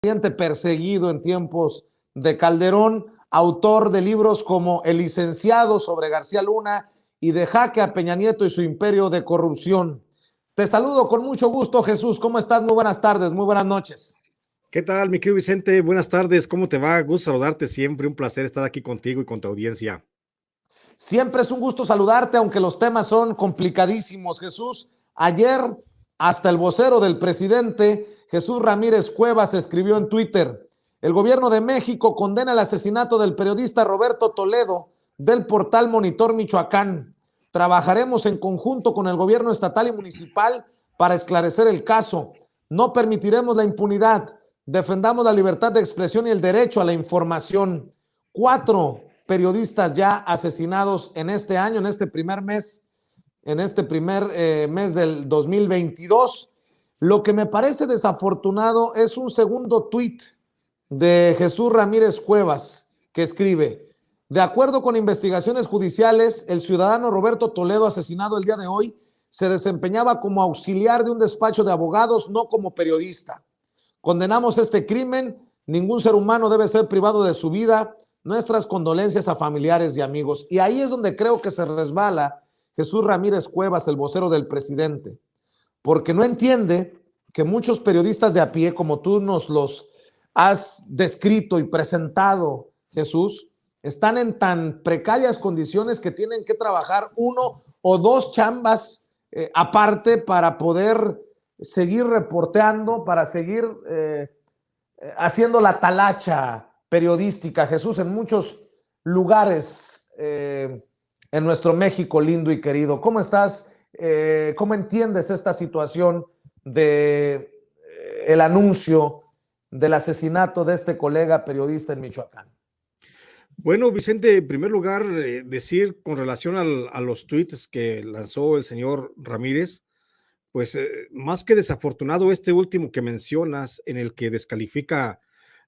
presidente perseguido en tiempos de Calderón, autor de libros como El licenciado sobre García Luna y De jaque a Peña Nieto y su imperio de corrupción. Te saludo con mucho gusto, Jesús. ¿Cómo estás? Muy buenas tardes, muy buenas noches. ¿Qué tal, mi querido Vicente? Buenas tardes, ¿cómo te va? Gusto saludarte siempre, un placer estar aquí contigo y con tu audiencia. Siempre es un gusto saludarte, aunque los temas son complicadísimos, Jesús. Ayer, hasta el vocero del presidente, Jesús Ramírez Cuevas, escribió en Twitter: el gobierno de México condena el asesinato del periodista Roberto Toledo del portal Monitor Michoacán. Trabajaremos en conjunto con el gobierno estatal y municipal para esclarecer el caso. No permitiremos la impunidad. Defendamos la libertad de expresión y el derecho a la información. 4 periodistas ya asesinados en este año, en este primer mes del 2022. Lo que me parece desafortunado es un segundo tuit de Jesús Ramírez Cuevas, que escribe: de acuerdo con investigaciones judiciales, el ciudadano Roberto Toledo, asesinado el día de hoy, se desempeñaba como auxiliar de un despacho de abogados, no como periodista. Condenamos este crimen. Ningún ser humano debe ser privado de su vida. Nuestras condolencias a familiares y amigos. Y ahí es donde creo que se resbala Jesús Ramírez Cuevas, el vocero del presidente, porque no entiende que muchos periodistas de a pie, como tú nos los has descrito y presentado, Jesús, están en tan precarias condiciones que tienen que trabajar 1 o 2 chambas aparte para poder seguir reporteando, para seguir haciendo la talacha periodística, Jesús, en muchos lugares en nuestro México lindo y querido. ¿Cómo estás? ¿Cómo entiendes esta situación de el anuncio del asesinato de este colega periodista en Michoacán? Bueno, Vicente, en primer lugar, decir con relación a los tweets que lanzó el señor Ramírez, pues más que desafortunado este último que mencionas, en el que descalifica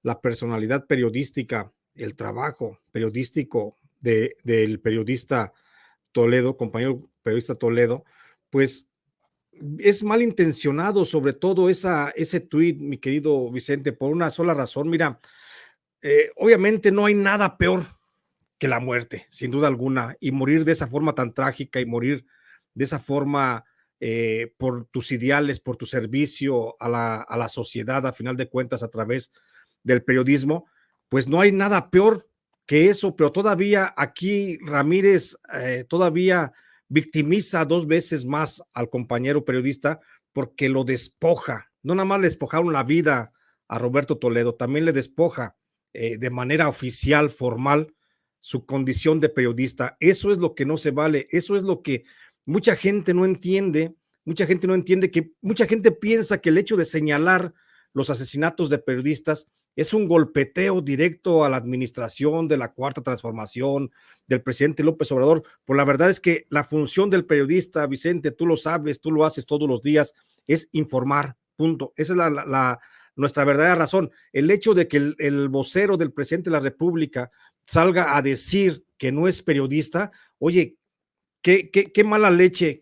la personalidad periodística, el trabajo periodístico del periodista Toledo, compañero periodista Toledo, pues es malintencionado, sobre todo ese tuit, mi querido Vicente, por una sola razón. Mira, obviamente no hay nada peor que la muerte, sin duda alguna, y morir de esa forma tan trágica y morir de esa forma por tus ideales, por tu servicio a la sociedad, a final de cuentas, a través del periodismo, pues no hay nada peor que eso, pero todavía aquí Ramírez todavía victimiza 2 veces más al compañero periodista porque lo despoja. No nada más le despojaron la vida a Roberto Toledo, también le despoja de manera oficial, formal, su condición de periodista. Eso es lo que no se vale, eso es lo que mucha gente no entiende. Mucha gente no entiende que mucha gente piensa que el hecho de señalar los asesinatos de periodistas es un golpeteo directo a la administración de la Cuarta Transformación, del presidente López Obrador. Pues la verdad es que la función del periodista, Vicente, tú lo sabes, tú lo haces todos los días, es informar, punto. Esa es nuestra verdadera razón. El hecho de que el vocero del presidente de la República salga a decir que no es periodista, oye, qué mala leche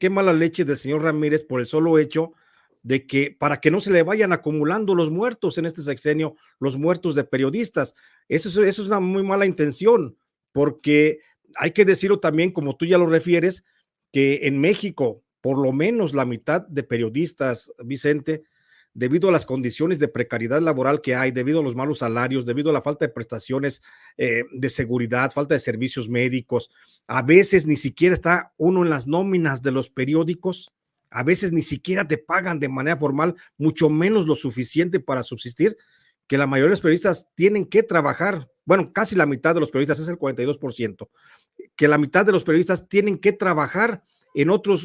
del señor Ramírez por el solo hecho de que para que no se le vayan acumulando los muertos en este sexenio, los muertos de periodistas. Eso es una muy mala intención, porque hay que decirlo también, como tú ya lo refieres, que en México, por lo menos la mitad de periodistas, Vicente, debido a las condiciones de precariedad laboral que hay, debido a los malos salarios, debido a la falta de prestaciones de seguridad, falta de servicios médicos, a veces ni siquiera está uno en las nóminas de los periódicos, a veces ni siquiera te pagan de manera formal, mucho menos lo suficiente para subsistir, que la mayoría de los periodistas tienen que trabajar, bueno, casi la mitad de los periodistas, es el 42%, que la mitad de los periodistas tienen que trabajar en otras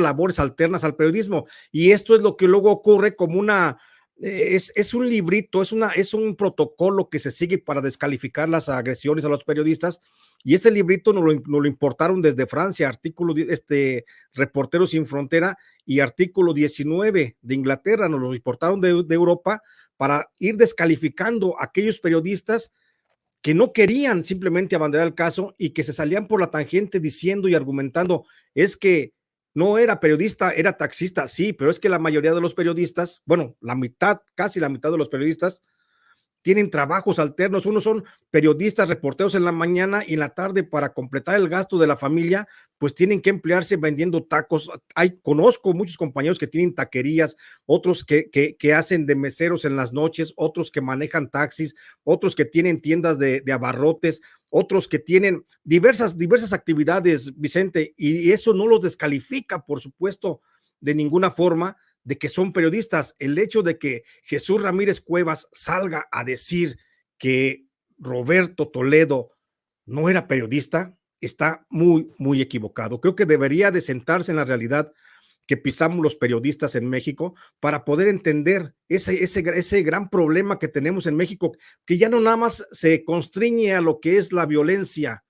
labores alternas al periodismo, y esto es lo que luego ocurre como es un librito, es un protocolo que se sigue para descalificar las agresiones a los periodistas, y este librito nos lo importaron desde Francia, Reporteros Sin Frontera, y artículo 19 de Inglaterra, nos lo importaron de Europa para ir descalificando a aquellos periodistas que no querían simplemente abanderar el caso y que se salían por la tangente diciendo y argumentando, es que no era periodista, era taxista, sí, pero es que la mayoría de los periodistas, bueno, la mitad, casi la mitad de los periodistas tienen trabajos alternos, unos son periodistas, reporteros en la mañana y en la tarde para completar el gasto de la familia, pues tienen que emplearse vendiendo tacos. Conozco muchos compañeros que tienen taquerías, otros que hacen de meseros en las noches, otros que manejan taxis, otros que tienen tiendas de abarrotes, otros que tienen diversas actividades, Vicente, y eso no los descalifica, por supuesto, de ninguna forma, de que son periodistas. El hecho de que Jesús Ramírez Cuevas salga a decir que Roberto Toledo no era periodista está muy equivocado. Creo que debería de sentarse en la realidad que pisamos los periodistas en México para poder entender ese gran problema que tenemos en México, que ya no nada más se constriñe a lo que es la violencia,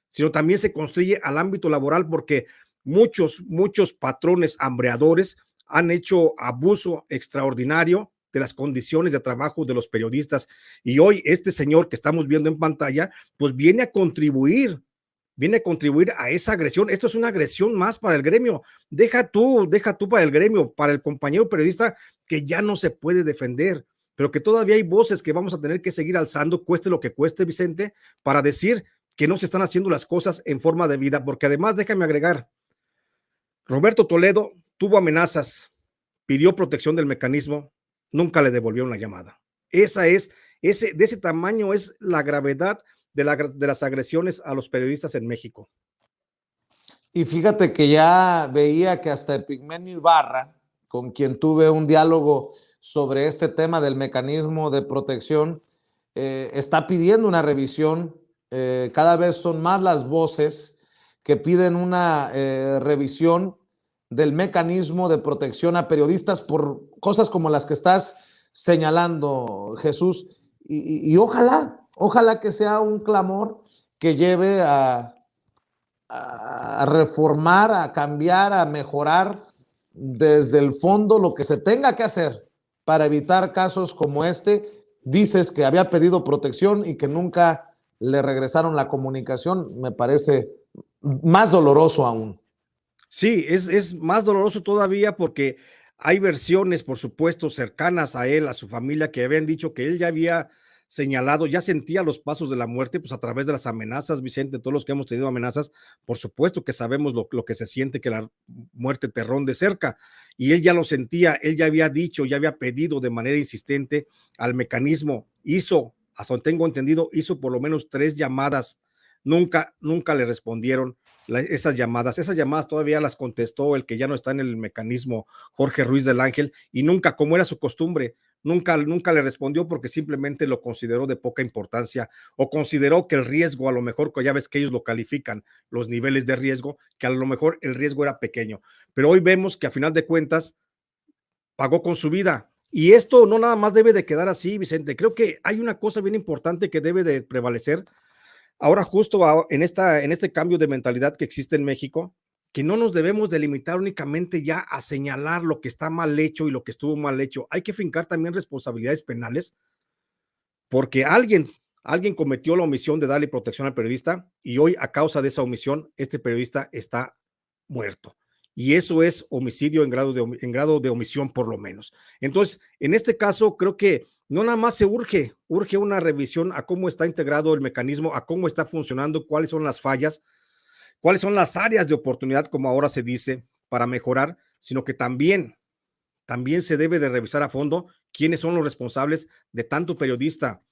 sino también se constriñe al ámbito laboral, porque muchos patrones hambreadores han hecho abuso extraordinario de las condiciones de trabajo de los periodistas. Y hoy este señor que estamos viendo en pantalla, pues viene a contribuir a esa agresión. Esto es una agresión más para el gremio. Deja tú para el gremio, para el compañero periodista que ya no se puede defender, pero que todavía hay voces que vamos a tener que seguir alzando, cueste lo que cueste, Vicente, para decir que no se están haciendo las cosas en forma debida, porque además déjame agregar, Roberto Toledo tuvo amenazas, pidió protección del mecanismo, nunca le devolvieron la llamada. De ese tamaño es la gravedad de las agresiones a los periodistas en México. Y fíjate que ya veía que hasta Epigmenio Ibarra, con quien tuve un diálogo sobre este tema del mecanismo de protección, está pidiendo una revisión. Cada vez son más las voces que piden una revisión del mecanismo de protección a periodistas por cosas como las que estás señalando, Jesús. Y ojalá que sea un clamor que lleve a reformar, a cambiar, a mejorar desde el fondo lo que se tenga que hacer para evitar casos como este. Dices que había pedido protección y que nunca le regresaron la comunicación. Me parece más doloroso aún. Sí, es más doloroso todavía porque hay versiones, por supuesto, cercanas a él, a su familia, que habían dicho que él ya había señalado, ya sentía los pasos de la muerte, pues a través de las amenazas, Vicente, todos los que hemos tenido amenazas, por supuesto que sabemos lo que se siente, que la muerte te ronde cerca, y él ya lo sentía, él ya había dicho, ya había pedido de manera insistente al mecanismo, hasta donde tengo entendido, hizo por lo menos 3 llamadas, nunca le respondieron esas llamadas todavía las contestó el que ya no está en el mecanismo, Jorge Ruiz del Ángel, y nunca, como era su costumbre, nunca le respondió porque simplemente lo consideró de poca importancia o consideró que el riesgo, a lo mejor, ya ves que ellos lo califican, los niveles de riesgo, que a lo mejor el riesgo era pequeño. Pero hoy vemos que a final de cuentas pagó con su vida. Y esto no nada más debe de quedar así, Vicente. Creo que hay una cosa bien importante que debe de prevalecer ahora justo en este cambio de mentalidad que existe en México, que no nos debemos de limitar únicamente ya a señalar lo que está mal hecho y lo que estuvo mal hecho. Hay que fincar también responsabilidades penales, porque alguien cometió la omisión de darle protección al periodista y hoy a causa de esa omisión, este periodista está muerto. Y eso es homicidio en grado de omisión por lo menos. Entonces, en este caso, creo que no nada más se urge una revisión a cómo está integrado el mecanismo, a cómo está funcionando, cuáles son las fallas, cuáles son las áreas de oportunidad, como ahora se dice, para mejorar, sino que también se debe de revisar a fondo quiénes son los responsables de tanto periodista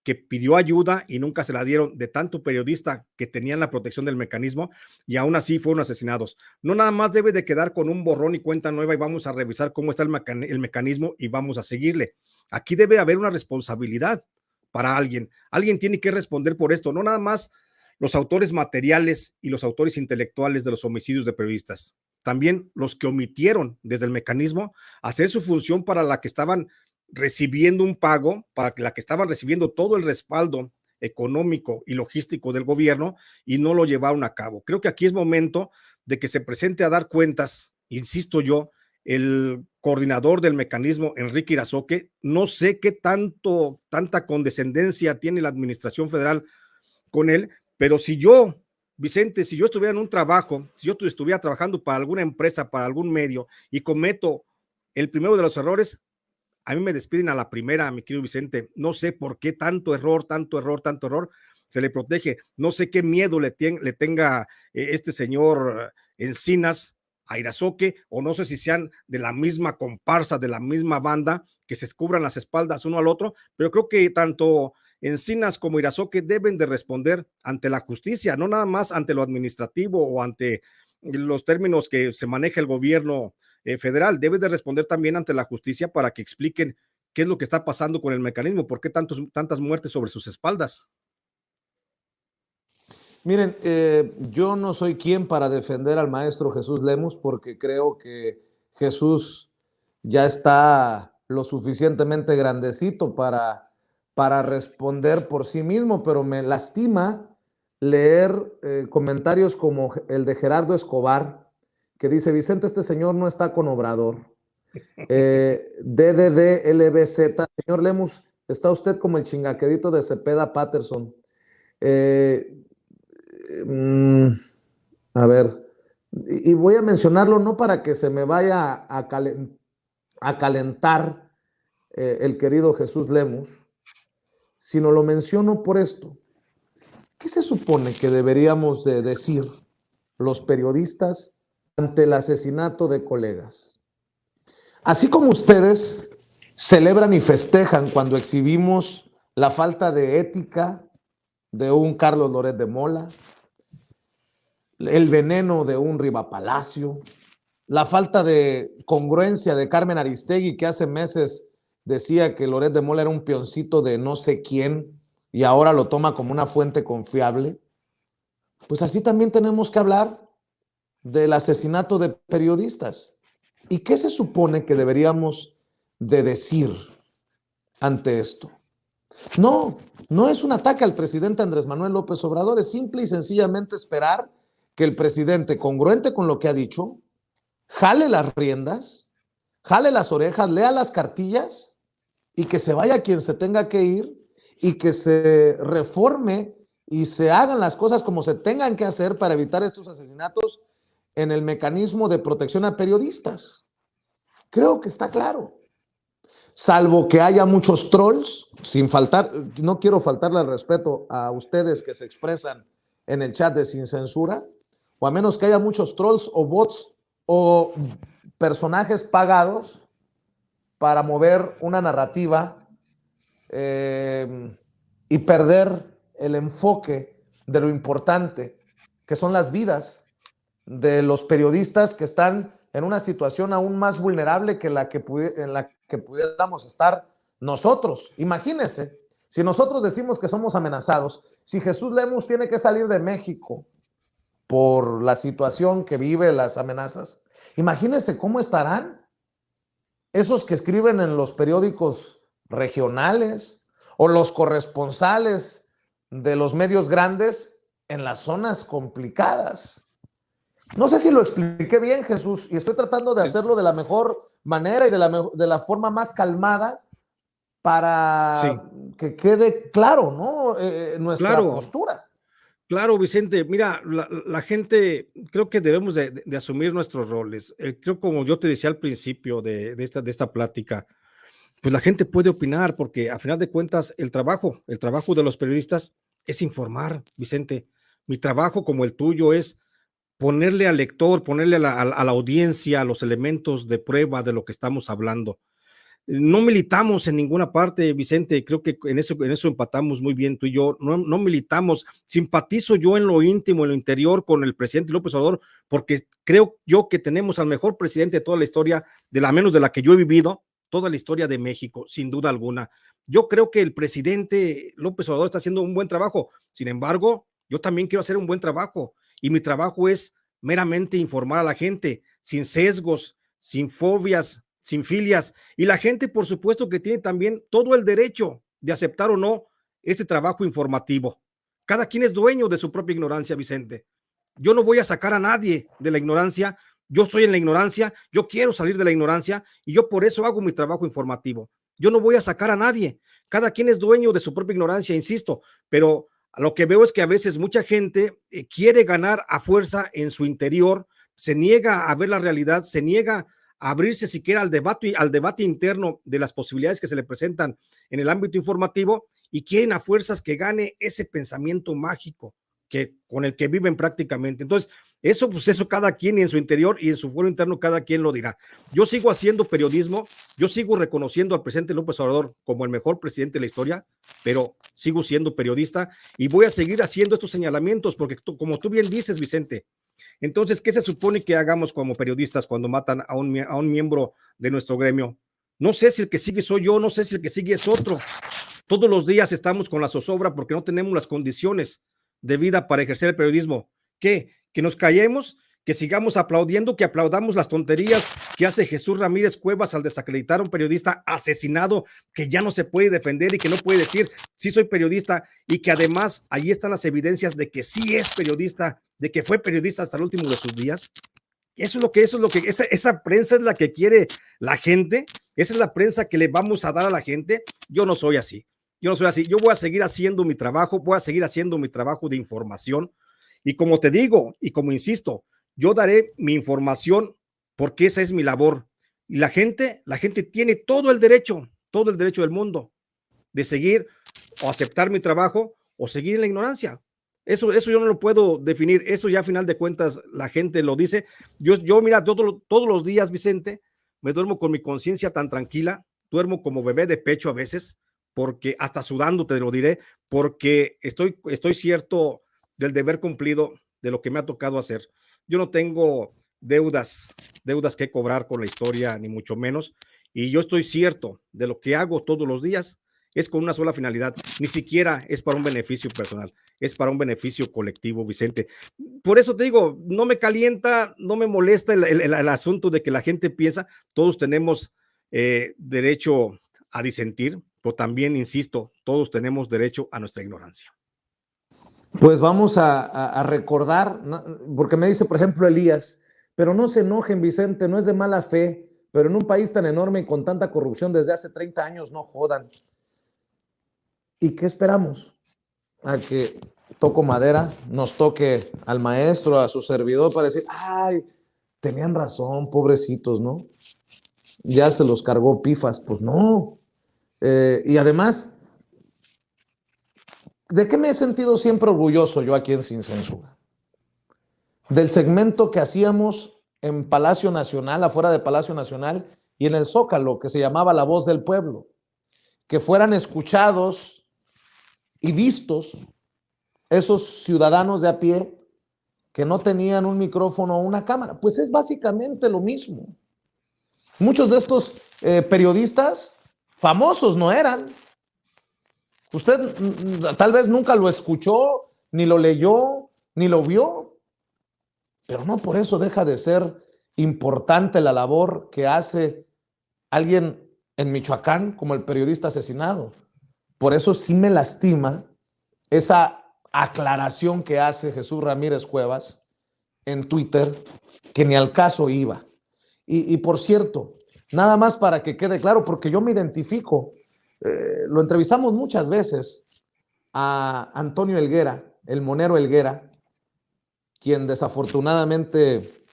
que pidió ayuda y nunca se la dieron, de tanto periodista que tenían la protección del mecanismo y aún así fueron asesinados. No nada más debe de quedar con un borrón y cuenta nueva y vamos a revisar cómo está el mecanismo y vamos a seguirle. Aquí debe haber una responsabilidad para alguien. Alguien tiene que responder por esto, no nada más los autores materiales y los autores intelectuales de los homicidios de periodistas. También los que omitieron desde el mecanismo hacer su función para la que estaban recibiendo un pago, para la que estaban recibiendo todo el respaldo económico y logístico del gobierno y no lo llevaron a cabo. Creo que aquí es momento de que se presente a dar cuentas, insisto yo, el coordinador del mecanismo, Enrique Irazoque. No sé qué tanta condescendencia tiene la administración federal con él, pero si yo Vicente, si yo estuviera en un trabajo, si yo estuviera trabajando para alguna empresa, para algún medio, y cometo el primero de los errores, a mí me despiden a la primera, mi querido Vicente. No sé por qué tanto error, tanto error, tanto error se le protege. No sé qué miedo le tenga este señor Encinas a Irazoque, o no sé si sean de la misma comparsa, de la misma banda, que se cubran las espaldas uno al otro, pero creo que tanto Encinas como Irazoque deben de responder ante la justicia, no nada más ante lo administrativo o ante los términos que se maneja el gobierno federal. Debe de responder también ante la justicia para que expliquen qué es lo que está pasando con el mecanismo, por qué tantas muertes sobre sus espaldas. Miren, yo no soy quien para defender al maestro Jesús Lemus, porque creo que Jesús ya está lo suficientemente grandecito para responder por sí mismo, pero me lastima leer comentarios como el de Gerardo Escobar, que dice: Vicente, este señor no está con Obrador. DDDLBZ, señor Lemus, está usted como el chingaquedito de Cepeda Patterson. Eh, mm, a ver, y voy a mencionarlo no para que se me vaya a calentar el querido Jesús Lemus, sino lo menciono por esto. ¿Qué se supone que deberíamos de decir los periodistas ante el asesinato de colegas? Así como ustedes celebran y festejan cuando exhibimos la falta de ética de un Carlos Loret de Mola, el veneno de un Riva Palacio, la falta de congruencia de Carmen Aristegui, que hace meses decía que Loret de Mola era un peoncito de no sé quién y ahora lo toma como una fuente confiable, pues así también tenemos que hablar del asesinato de periodistas. ¿Y qué se supone que deberíamos de decir ante esto? No, no es un ataque al presidente Andrés Manuel López Obrador, es simple y sencillamente esperar que el presidente, congruente con lo que ha dicho, jale las riendas, jale las orejas, lea las cartillas y que se vaya quien se tenga que ir y que se reforme y se hagan las cosas como se tengan que hacer para evitar estos asesinatos en el mecanismo de protección a periodistas. Creo que está claro. Salvo que haya muchos trolls, sin faltar, no quiero faltarle al respeto a ustedes que se expresan en el chat de Sin Censura, o a menos que haya muchos trolls o bots o personajes pagados para mover una narrativa y perder el enfoque de lo importante, que son las vidas de los periodistas que están en una situación aún más vulnerable que en la que pudiéramos estar nosotros. Imagínense, si nosotros decimos que somos amenazados, si Jesús Lemus tiene que salir de México por la situación que vive, las amenazas, imagínense cómo estarán esos que escriben en los periódicos regionales o los corresponsales de los medios grandes en las zonas complicadas. No sé si lo expliqué bien, Jesús, y estoy tratando de hacerlo de la mejor manera y de la forma más calmada para que quede claro, ¿no? Nuestra postura. Claro, Vicente, mira, la gente, creo que debemos de asumir nuestros roles. Creo, como yo te decía al principio de esta plática, pues la gente puede opinar, porque a final de cuentas el trabajo de los periodistas es informar, Vicente. Mi trabajo, como el tuyo, es ponerle al lector, ponerle a la audiencia los elementos de prueba de lo que estamos hablando. No militamos en ninguna parte, Vicente, creo que en eso empatamos muy bien tú y yo, no militamos, simpatizo yo en lo íntimo, en lo interior con el presidente López Obrador, porque creo yo que tenemos al mejor presidente de toda la historia, de la menos de la que yo he vivido, toda la historia de México, sin duda alguna. Yo creo que el presidente López Obrador está haciendo un buen trabajo, sin embargo, yo también quiero hacer un buen trabajo, y mi trabajo es meramente informar a la gente, sin sesgos, sin fobias, sin filias, y la gente, por supuesto, que tiene también todo el derecho de aceptar o no este trabajo informativo. Cada quien es dueño de su propia ignorancia, Vicente. Yo no voy a sacar a nadie de la ignorancia, yo estoy en la ignorancia, yo quiero salir de la ignorancia y yo por eso hago mi trabajo informativo. Yo no voy a sacar a nadie, cada quien es dueño de su propia ignorancia, insisto, pero Lo que veo es que a veces mucha gente quiere ganar a fuerza en su interior, se niega a ver la realidad, se niega a abrirse siquiera al debate interno de las posibilidades que se le presentan en el ámbito informativo y quieren a fuerzas que gane ese pensamiento mágico con el que viven prácticamente. Entonces, eso, pues eso cada quien en su interior y en su foro interno cada quien lo dirá. Yo sigo haciendo periodismo, yo sigo reconociendo al presidente López Obrador como el mejor presidente de la historia, pero sigo siendo periodista y voy a seguir haciendo estos señalamientos porque como tú bien dices, Vicente, entonces, ¿qué se supone que hagamos como periodistas cuando matan a un miembro de nuestro gremio? No sé si el que sigue soy yo, no sé si el que sigue es otro. Todos los días estamos con la zozobra porque no tenemos las condiciones de vida para ejercer el periodismo. ¿Qué? Que nos callemos, que sigamos aplaudiendo, que aplaudamos las tonterías que hace Jesús Ramírez Cuevas al desacreditar a un periodista asesinado que ya no se puede defender y que no puede decir sí soy periodista y que además ahí están las evidencias de que sí es periodista, de que fue periodista hasta el último de sus días. Esa prensa es la que quiere la gente, esa es la prensa que le vamos a dar a la gente. Yo no soy así, yo voy a seguir haciendo mi trabajo, voy a seguir haciendo mi trabajo de información y como te digo y como insisto, yo daré mi información porque esa es mi labor y la gente tiene todo el derecho del mundo de seguir o aceptar mi trabajo o seguir en la ignorancia. Eso yo no lo puedo definir, eso ya a final de cuentas la gente lo dice. Yo mira, todos los días, Vicente, me duermo con mi conciencia tan tranquila, duermo como bebé de pecho a veces, porque hasta sudando te lo diré, porque estoy cierto del deber cumplido de lo que me ha tocado hacer. Yo no tengo deudas que cobrar con la historia, ni mucho menos, y yo estoy cierto de lo que hago todos los días es con una sola finalidad, ni siquiera es para un beneficio personal, es para un beneficio colectivo, Vicente. Por eso te digo, no me calienta, no me molesta el asunto de que la gente piensa, todos tenemos derecho a disentir, pero también, insisto, todos tenemos derecho a nuestra ignorancia. Pues vamos a recordar, porque me dice, por ejemplo, Elías, pero no se enojen, Vicente, no es de mala fe, pero en un país tan enorme y con tanta corrupción desde hace 30 años, no jodan. ¿Y qué esperamos? A que toco madera, nos toque al maestro, a su servidor para decir, ay, tenían razón, pobrecitos, ¿no? Ya se los cargó Pifas, pues no. Y además, ¿de qué me he sentido siempre orgulloso yo aquí en Sin Censura? Del segmento que hacíamos en Palacio Nacional, afuera de Palacio Nacional, y en el Zócalo, que se llamaba La Voz del Pueblo. Que fueran escuchados y vistos esos ciudadanos de a pie que no tenían un micrófono o una cámara. Pues es básicamente lo mismo. Muchos de estos periodistas famosos no eran. Usted tal vez nunca lo escuchó, ni lo leyó, ni lo vio, pero no por eso deja de ser importante la labor que hace alguien en Michoacán como el periodista asesinado. Por eso sí me lastima esa aclaración que hace Jesús Ramírez Cuevas en Twitter, que ni al caso iba. Y por cierto, nada más para que quede claro, porque yo me identifico, lo entrevistamos muchas veces a Antonio Helguera, el monero Helguera, quien desafortunadamente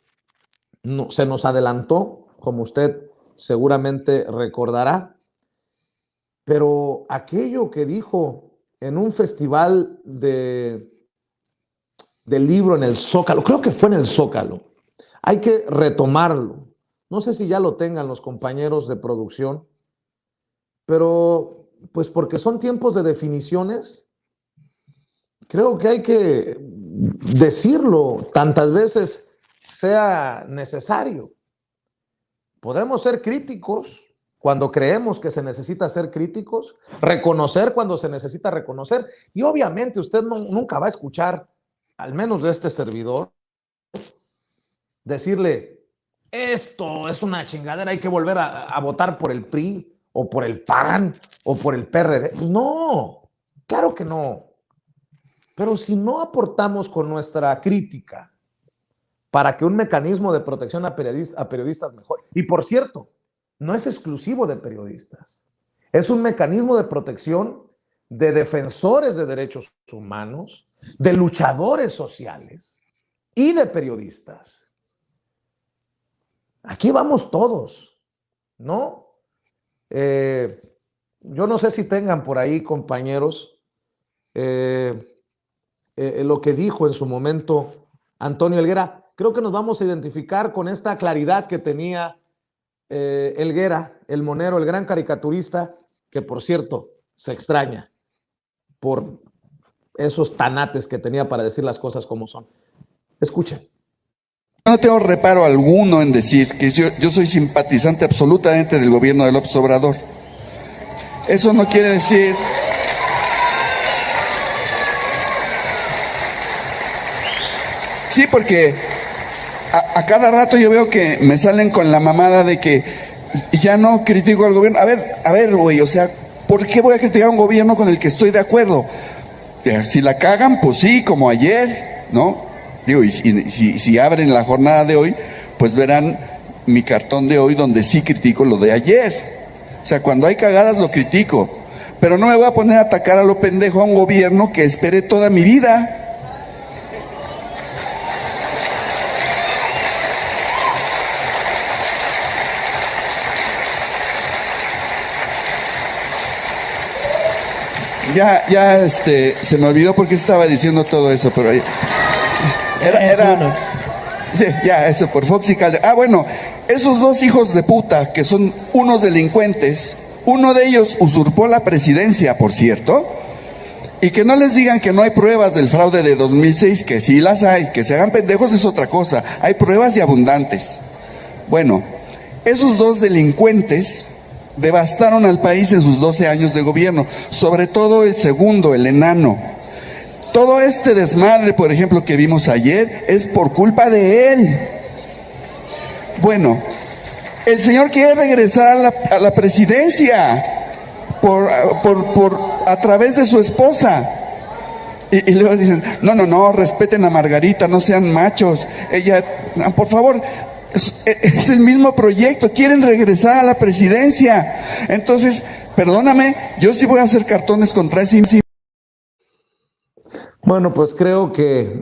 se nos adelantó, como usted seguramente recordará, pero aquello que dijo en un festival del libro en el Zócalo, creo que fue en el Zócalo, hay que retomarlo. No sé si ya lo tengan los compañeros de producción, pero pues porque son tiempos de definiciones, creo que hay que decirlo tantas veces sea necesario. Podemos ser críticos cuando creemos que se necesita ser críticos, reconocer cuando se necesita reconocer, y obviamente usted nunca va a escuchar, al menos de este servidor, decirle, esto es una chingadera, hay que volver a votar por el PRI, o por el PAN, o por el PRD. Pues no, claro que no. Pero si no aportamos con nuestra crítica para que un mecanismo de protección a periodistas mejore, y por cierto, no es exclusivo de periodistas, es un mecanismo de protección de defensores de derechos humanos, de luchadores sociales y de periodistas. Aquí vamos todos, ¿no? Yo no sé si tengan por ahí, compañeros, lo que dijo en su momento Antonio Helguera. Creo que nos vamos a identificar con esta claridad que tenía Helguera, el monero, el gran caricaturista, que por cierto se extraña por esos tanates que tenía para decir las cosas como son. Escuchen. No tengo reparo alguno en decir que yo soy simpatizante absolutamente del gobierno de López Obrador. Eso no quiere decir... Sí, porque a cada rato yo veo que me salen con la mamada de que ya no critico al gobierno. A ver, güey, o sea, ¿por qué voy a criticar a un gobierno con el que estoy de acuerdo? Si la cagan, pues sí, como ayer, ¿no? Digo, y si abren la jornada de hoy, pues verán mi cartón de hoy donde sí critico lo de ayer. O sea, cuando hay cagadas lo critico, pero no me voy a poner a atacar a lo pendejo a un gobierno que esperé toda mi vida. Ya, se me olvidó por qué estaba diciendo todo eso, pero sí, ya, eso, por Fox y Calderón. Ah, bueno, esos dos hijos de puta, que son unos delincuentes, uno de ellos usurpó la presidencia, por cierto, y que no les digan que no hay pruebas del fraude de 2006, que sí las hay, que se hagan pendejos es otra cosa, hay pruebas y abundantes. Bueno, esos dos delincuentes devastaron al país en sus 12 años de gobierno, sobre todo el segundo, el enano. Todo este desmadre, por ejemplo, que vimos ayer, es por culpa de él. Bueno, el señor quiere regresar a la presidencia a través de su esposa. Y luego dicen, no, respeten a Margarita, no sean machos. Ella, por favor... Es el mismo proyecto, quieren regresar a la presidencia. Entonces, perdóname, yo sí voy a hacer cartones contra ese. Bueno, pues creo que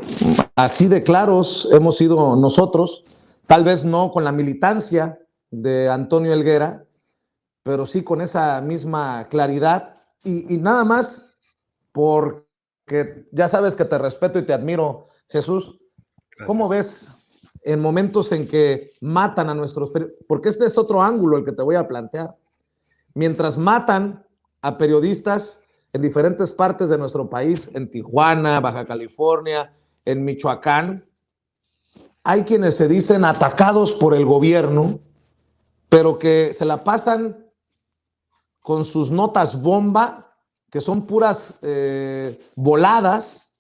así de claros hemos sido nosotros, tal vez no con la militancia de Antonio Helguera, pero sí con esa misma claridad y nada más porque ya sabes que te respeto y te admiro, Jesús. Gracias. ¿Cómo ves en momentos en que matan a nuestros periodistas? Porque este es otro ángulo el que te voy a plantear. Mientras matan a periodistas en diferentes partes de nuestro país, en Tijuana, Baja California, en Michoacán, hay quienes se dicen atacados por el gobierno, pero que se la pasan con sus notas bomba, que son puras voladas.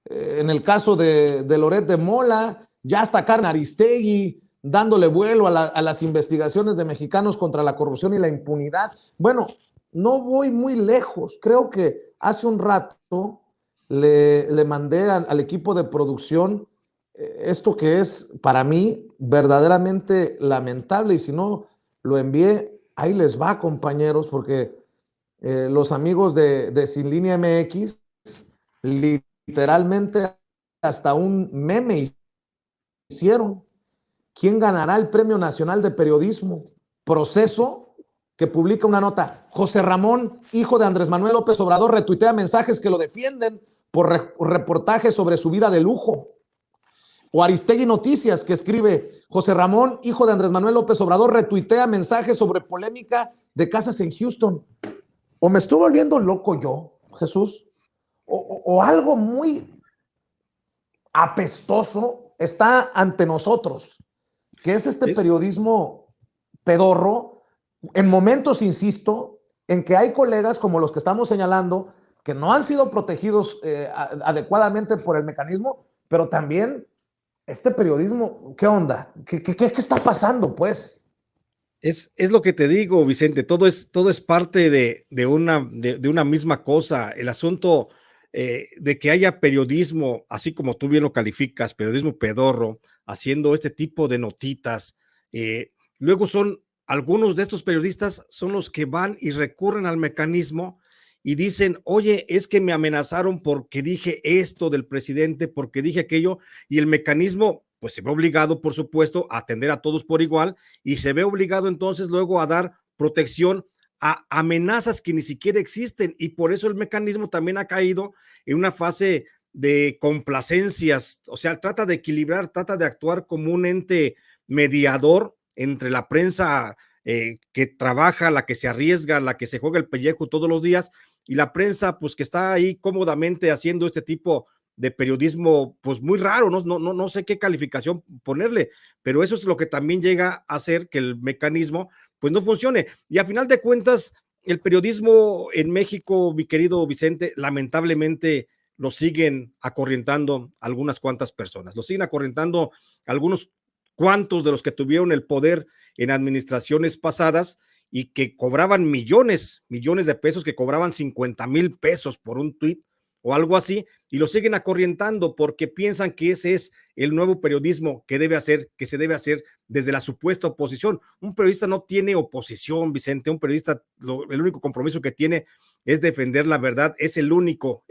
En el caso de Loret de Mola, ya está Carmen Aristegui dándole vuelo a las investigaciones de mexicanos contra la corrupción y la impunidad. Bueno, no voy muy lejos. Creo que hace un rato le mandé al equipo de producción esto que es para mí verdaderamente lamentable, y si no lo envié, ahí les va, compañeros, porque los amigos de Sin Línea MX literalmente hasta un meme hicieron. ¿Quién ganará el Premio Nacional de Periodismo? Proceso, que publica una nota. José Ramón, hijo de Andrés Manuel López Obrador, retuitea mensajes que lo defienden por reportajes sobre su vida de lujo. O Aristegui Noticias, que escribe: José Ramón, hijo de Andrés Manuel López Obrador, retuitea mensajes sobre polémica de casas en Houston. ¿O me estoy volviendo loco yo, Jesús? O algo muy apestoso está ante nosotros, que es este periodismo pedorro, en momentos, insisto, en que hay colegas como los que estamos señalando que no han sido protegidos adecuadamente por el mecanismo, pero también este periodismo, ¿qué onda? ¿Qué está pasando, pues? Es lo que te digo, Vicente, todo es parte de una misma cosa. El asunto de que haya periodismo, así como tú bien lo calificas, periodismo pedorro, haciendo este tipo de notitas. Luego algunos de estos periodistas son los que van y recurren al mecanismo y dicen, oye, es que me amenazaron porque dije esto del presidente, porque dije aquello, y el mecanismo pues se ve obligado, por supuesto, a atender a todos por igual, y se ve obligado entonces luego a dar protección a amenazas que ni siquiera existen, y por eso el mecanismo también ha caído en una fase de complacencias, o sea, trata de equilibrar, trata de actuar como un ente mediador entre la prensa que trabaja, la que se arriesga, la que se juega el pellejo todos los días, y la prensa pues que está ahí cómodamente haciendo este tipo de periodismo pues muy raro, no sé qué calificación ponerle, pero eso es lo que también llega a hacer que el mecanismo pues no funcione. Y a final de cuentas, el periodismo en México, mi querido Vicente, lamentablemente lo siguen acorrientando algunas cuantas personas, lo siguen acorrientando algunos cuantos de los que tuvieron el poder en administraciones pasadas y que cobraban millones de pesos, que cobraban 50,000 pesos por un tuit o algo así, y lo siguen acorrientando porque piensan que ese es el nuevo periodismo que se debe hacer desde la supuesta oposición. Un periodista no tiene oposición, Vicente, un periodista, el único compromiso que tiene es defender la verdad, es lo único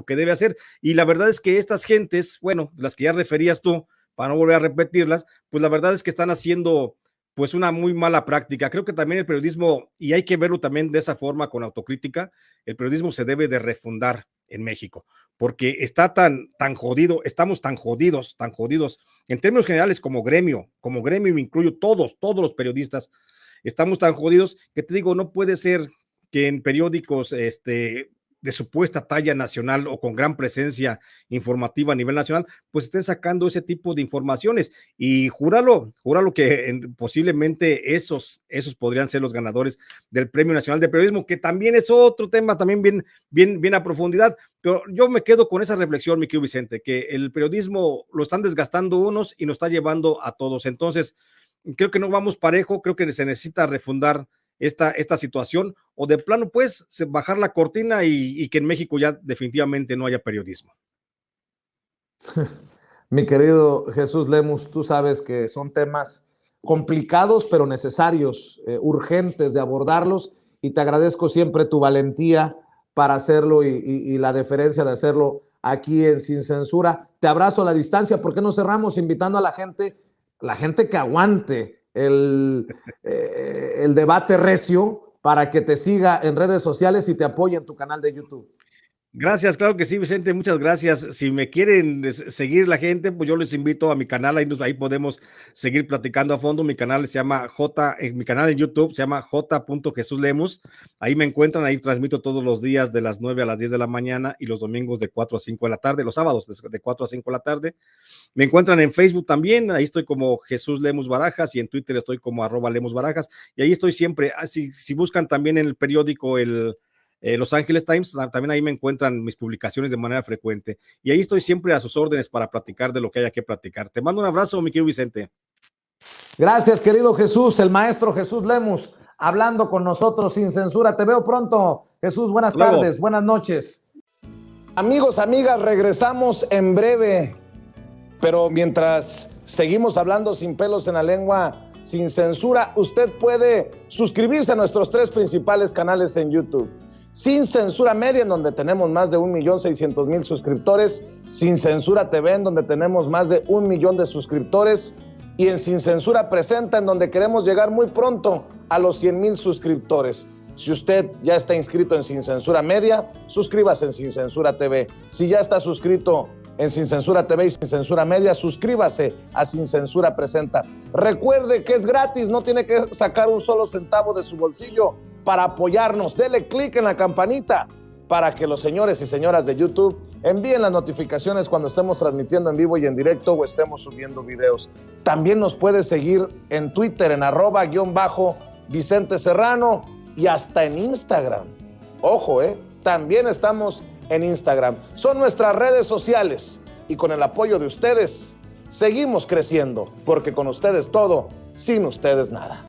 que debe hacer, y la verdad es que estas gentes, bueno, las que ya referías tú, para no volver a repetirlas, pues la verdad es que están haciendo pues una muy mala práctica. Creo que también el periodismo, y hay que verlo también de esa forma con autocrítica, el periodismo se debe de refundar en México, porque está tan jodido, estamos tan jodidos en términos generales como gremio me incluyo todos los periodistas, estamos tan jodidos que te digo, no puede ser que en periódicos de supuesta talla nacional o con gran presencia informativa a nivel nacional, pues estén sacando ese tipo de informaciones, y júralo que posiblemente esos podrían ser los ganadores del Premio Nacional de Periodismo, que también es otro tema también bien a profundidad, pero yo me quedo con esa reflexión, mi querido Vicente, que el periodismo lo están desgastando unos y nos está llevando a todos, entonces creo que no vamos parejo, creo que se necesita refundar esta situación, o de plano pues bajar la cortina y que en México ya definitivamente no haya periodismo. Mi querido Jesús Lemus, tú sabes que son temas complicados pero necesarios, urgentes de abordarlos, y te agradezco siempre tu valentía para hacerlo y la deferencia de hacerlo aquí en Sin Censura. Te abrazo a la distancia. ¿Por qué no cerramos invitando a la gente que aguante el debate recio, para que te siga en redes sociales y te apoye en tu canal de YouTube? Gracias, claro que sí, Vicente, muchas gracias. Si me quieren seguir la gente, pues yo les invito a mi canal, ahí podemos seguir platicando a fondo. Mi canal se llama mi canal en YouTube se llama J.JesusLemus. Ahí me encuentran, ahí transmito todos los días de las 9 a las 10 de la mañana y los domingos de 4 a 5 de la tarde, los sábados de 4 a 5 de la tarde. Me encuentran en Facebook también, ahí estoy como Jesús Lemus Barajas, y en Twitter estoy como @LemusBarajas, y ahí estoy siempre. Si buscan también en el periódico Los Angeles Times, también ahí me encuentran mis publicaciones de manera frecuente, y ahí estoy siempre a sus órdenes para platicar de lo que haya que platicar. Te mando un abrazo, mi querido Vicente. Gracias, querido Jesús, el maestro Jesús Lemus, hablando con nosotros sin censura. Te veo pronto, Jesús. Buenas tardes, buenas noches. Amigos, amigas, regresamos en breve, pero mientras seguimos hablando sin pelos en la lengua, sin censura, usted puede suscribirse a nuestros 3 principales canales en YouTube. Sin Censura Media, en donde tenemos más de 1,600,000 suscriptores, Sin Censura TV, en donde tenemos más de 1 millón de suscriptores, y en Sin Censura Presenta, en donde queremos llegar muy pronto a los 100,000 suscriptores. Si usted ya está inscrito en Sin Censura Media, suscríbase en Sin Censura TV. Si ya está suscrito en Sin Censura TV y Sin Censura Media, suscríbase a Sin Censura Presenta. Recuerde que es gratis, no tiene que sacar un solo centavo de su bolsillo para apoyarnos. Dele clic en la campanita para que los señores y señoras de YouTube envíen las notificaciones cuando estemos transmitiendo en vivo y en directo o estemos subiendo videos. También nos puede seguir en Twitter en @Vicente Serrano y hasta en Instagram. Ojo, también estamos en Instagram. Son nuestras redes sociales, y con el apoyo de ustedes seguimos creciendo, porque con ustedes todo, sin ustedes nada.